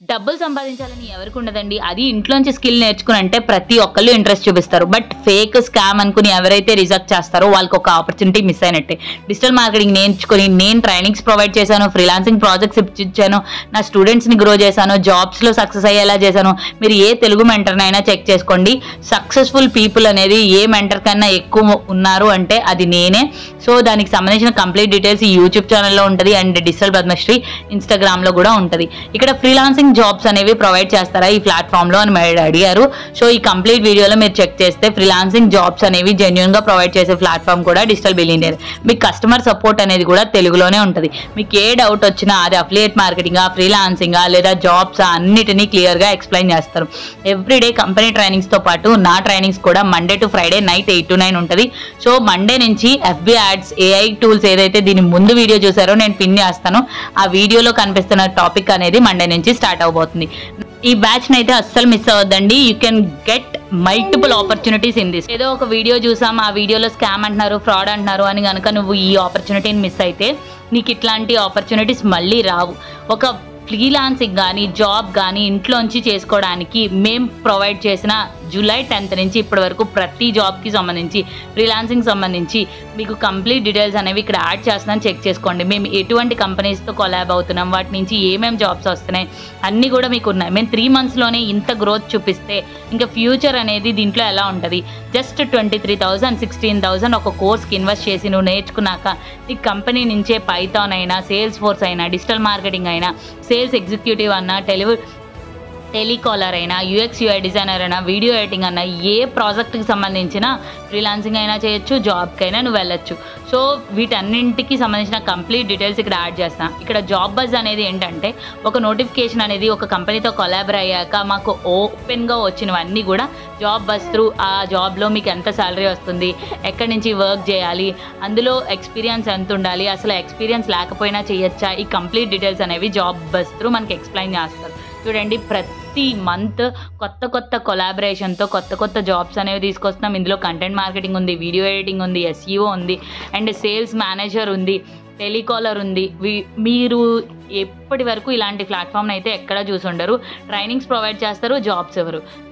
డబ్బులు సంపాదించాలని ఎవరికి ఉండదండి. అది ఇంట్లోంచి స్కిల్ నేర్చుకుని అంటే ప్రతి ఒక్కళ్ళు ఇంట్రెస్ట్ చూపిస్తారు. బట్ ఫేక్ స్కామ్ అనుకుని ఎవరైతే రిజెక్ట్ చేస్తారో వాళ్ళకి ఒక ఆపర్చునిటీ మిస్ అయినట్టే. డిజిటల్ మార్కెటింగ్ నేర్చుకుని నేను ట్రైనింగ్స్ ప్రొవైడ్ చేశాను, ఫ్రీలాన్సింగ్ ప్రాజెక్ట్స్ ఇచ్చాను, నా స్టూడెంట్స్ని గ్రో చేశాను, జాబ్స్లో సక్సెస్ అయ్యేలా చేశాను. మీరు ఏ తెలుగు మెంటర్నైనా చెక్ చేసుకోండి. సక్సెస్ఫుల్ పీపుల్ అనేది ఏ మెంటర్ కన్నా ఎక్కువ ఉన్నారు అంటే అది నేనే. సో దానికి సంబంధించిన కంప్లీట్ డీటెయిల్స్ ఈ యూట్యూబ్ ఛానల్లో ఉంటుంది అండ్ డిజిటల్ పద్మశ్రీ ఇన్స్టాగ్రామ్లో కూడా ఉంటుంది. ఇక్కడ ఫ్రీలాన్సింగ్ జాబ్స్ అనేవి ప్రొవైడ్ చేస్తారా ఈ ప్లాట్ఫామ్లో అని మీరు అడిగారు. సో ఈ కంప్లీట్ వీడియోలో మీరు చెక్ చేస్తే ఫ్రీలాన్సింగ్ జాబ్స్ అనేవి జెన్యూన్ గా ప్రొవైడ్ చేసే ప్లాట్ఫామ్ కూడా డిజిటల్ బిలియనియర్. మీకు కస్టమర్ సపోర్ట్ అనేది కూడా తెలుగులోనే ఉంటుంది. మీకు ఏ డౌట్ వచ్చినా అది అఫిలియేట్ మార్కెటింగా, ఫ్రీలాన్సింగా లేదా జాబ్స్ అన్నిటినీ క్లియర్ గా ఎక్స్ప్లెయిన్ చేస్తారు. ఎవ్రీడే కంపెనీ ట్రైనింగ్స్ తో పాటు నా ట్రైనింగ్స్ కూడా Monday to Friday night 8 to 9 ఉంటుంది. సో మండే నుంచి FB యాడ్స్, AI టూల్స్ ఏదైతే దీని ముందు వీడియో చూసారో నేను పిన్ చేస్తాను. ఆ వీడియోలో కనిపిస్తున్న టాపిక్ అనేది మండే నుంచి స్టార్ట్ అవబోతుంది. ఈ బ్యాచ్ అయితే అస్సలు మిస్ అవ్వద్దండి. You can get multiple opportunities in this. ఏదో ఒక వీడియో చూసాం, ఆ వీడియోలో స్కామ్ అంటున్నారు, ఫ్రాడ్ అంటున్నారు అని కనుక నువ్వు ఈ ఆపర్చునిటీని మిస్ అయితే నీకు ఇట్లాంటి ఆపర్చునిటీస్ మళ్ళీ రావు. ఒక ఫ్రీలాన్సింగ్ కానీ జాబ్ కానీ ఇంట్లోంచి చేసుకోవడానికి మేము ప్రొవైడ్ చేసిన జూలై 10th నుంచి ఇప్పటి వరకు ప్రతి జాబ్కి సంబంధించి, ఫ్రీలాన్సింగ్ సంబంధించి మీకు కంప్లీట్ డీటెయిల్స్ అనేవి ఇక్కడ యాడ్ చేస్తున్నాం, చెక్ చేసుకోండి. మేము ఎటువంటి కంపెనీస్తో కొలాబ్ అవుతున్నాం, వాటి నుంచి ఏమేమి జాబ్స్ వస్తున్నాయి అన్నీ కూడా మీకు ఉన్నాయి. మేము 3 monthsలోనే ఇంత గ్రోత్ చూపిస్తే ఇంకా ఫ్యూచర్ అనేది దీంట్లో ఎలా ఉంటుంది? జస్ట్ 23,000 16,000 ఒక కోర్స్కి ఇన్వెస్ట్ చేసి నువ్వు నేర్చుకున్నాక నీ కంపెనీ నుంచే పైథాన్ అయినా, సేల్స్ ఫోర్స్ అయినా, డిజిటల్ మార్కెటింగ్ అయినా, సేల్స్ ఎగ్జిక్యూటివ్ అన్నా, టెలికాలర్ అయినా, UX UI డిజైనర్ అయినా, వీడియో ఎడిటింగ్ అన్నా, ఏ ప్రాజెక్ట్కి సంబంధించిన ఫ్రీలాన్సింగ్ అయినా చేయొచ్చు, జాబ్కైనా నువ్వు వెళ్ళొచ్చు. సో వీటన్నింటికి సంబంధించిన కంప్లీట్ డీటెయిల్స్ ఇక్కడ యాడ్ చేస్తాను. ఇక్కడ జాబ్ బజ్ అనేది ఏంటంటే ఒక నోటిఫికేషన్ అనేది ఒక కంపెనీతో కొలాబర్ అయ్యాక మాకు ఓపెన్గా వచ్చినవన్నీ కూడా జాబ్ బజ్ త్రూ. ఆ జాబ్లో మీకు ఎంత శాలరీ వస్తుంది, ఎక్కడి నుంచి వర్క్ చేయాలి, అందులో ఎక్స్పీరియన్స్ ఎంత ఉండాలి, అసలు ఎక్స్పీరియన్స్ లేకపోయినా చేయొచ్చా, ఈ కంప్లీట్ డీటెయిల్స్ అనేవి జాబ్ బజ్ త్రూ మనకి ఎక్స్ప్లెయిన్ చేస్తారు. చూడండి, ప్రతి మంత్ కొత్త కొలాబరేషన్తో కొత్త జాబ్స్ అనేవి తీసుకొస్తున్నాం. ఇందులో కంటెంట్ మార్కెటింగ్ ఉంది, వీడియో ఎడిటింగ్ ఉంది, SEO ఉంది అండ్ సేల్స్ మేనేజర్ ఉంది, టెలికాలర్ ఉంది. మీరు ఎప్పటి వరకు ఇలాంటి ప్లాట్ఫామ్ని అయితే ఎక్కడ చూసి ఉండరు. ట్రైనింగ్స్ ప్రొవైడ్ చేస్తారు,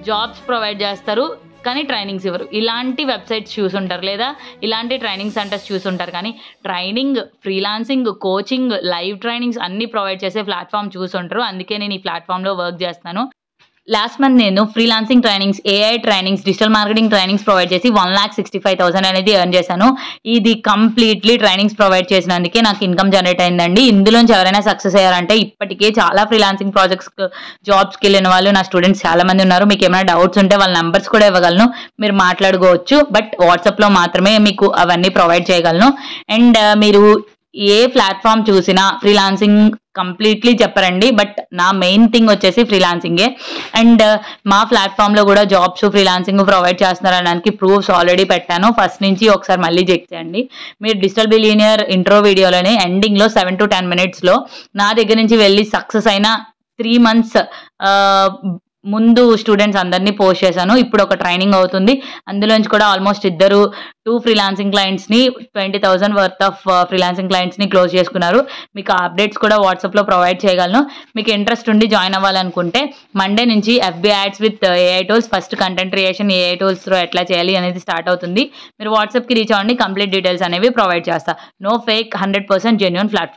జాబ్స్ ప్రొవైడ్ చేస్తారు కానీ ట్రైనింగ్స్ ఇవ్వరు. ఇలాంటి వెబ్సైట్స్ చూసుంటారు లేదా ఇలాంటి ట్రైనింగ్ సెంటర్స్ చూసుంటారు, కానీ training, freelancing, coaching, live trainings అన్నీ ప్రొవైడ్ చేసే ప్లాట్ఫామ్ చూసుంటారు. అందుకే నేను ఈ ప్లాట్ఫామ్లో వర్క్ చేస్తాను. లాస్ట్ మంత్ నేను freelancing trainings, AI trainings, digital marketing trainings provide చేసి 1,65,000 అనేది ఎర్న్ చేశాను. ఇది కంప్లీట్లీ ట్రైనింగ్స్ ప్రొవైడ్ చేసినందుకే నాకు ఇన్కమ్ జనరేట్ అయిందండి. ఇందులోంచి ఎవరైనా సక్సెస్ అయ్యారంటే ఇప్పటికే చాలా ఫ్రీలాన్సింగ్ ప్రాజెక్ట్స్, జాబ్స్కి వెళ్ళిన వాళ్ళు నా స్టూడెంట్స్ చాలా మంది ఉన్నారు. మీకు ఏమైనా డౌట్స్ ఉంటే వాళ్ళ నెంబర్స్ కూడా ఇవ్వగలను, మీరు మాట్లాడుకోవచ్చు. బట్ వాట్సాప్లో మాత్రమే మీకు అవన్నీ ప్రొవైడ్ చేయగలను. అండ్ మీరు ఏ ప్లాట్ఫామ్ చూసినా ఫ్రీలాన్సింగ్ కంప్లీట్లీ చెప్పరండి, బట్ నా మెయిన్ థింగ్ వచ్చేసి ఫ్రీలాన్సింగే. అండ్ మా ప్లాట్ఫామ్లో కూడా జాబ్స్, ఫ్రీలాన్సింగ్ ప్రొవైడ్ చేస్తున్నారనడానికి ప్రూఫ్స్ ఆల్రెడీ పెట్టాను. ఫస్ట్ నుంచి ఒకసారి మళ్ళీ చెక్ చేయండి. మీరు డిజిటల్ బిలియనియర్ ఇంట్రో వీడియోలోనే ఎండింగ్లో 7 to 10 minutesలో నా దగ్గర నుంచి వెళ్ళి సక్సెస్ అయిన 3 months ముందు స్టూడెంట్స్ అందరినీ పోస్ట్ చేశాను. ఇప్పుడు ఒక ట్రైనింగ్ అవుతుంది, అందులోంచి కూడా ఆల్మోస్ట్ 2 ఫ్రీలాన్సింగ్ క్లయింట్స్ని 20,000 వర్త్ ఆఫ్ ఫ్రీలాన్సింగ్ క్లయింట్స్ని క్లోజ్ చేసుకున్నారు. మీకు అప్డేట్స్ కూడా వాట్సాప్లో ప్రొవైడ్ చేయగలను. మీకు ఇంట్రెస్ట్ ఉండి జాయిన్ అవ్వాలనుకుంటే మండే నుంచి FB ads with AI tools, first content creation AI టూల్స్లో ఎట్లా చేయాలి అనేది స్టార్ట్ అవుతుంది. మీరు వాట్సాప్కి రీచ్ అవ్వండి, కంప్లీట్ డీటెయిల్స్ అనేవి ప్రొవైడ్ చేస్తా. No fake, 100% genuine platform.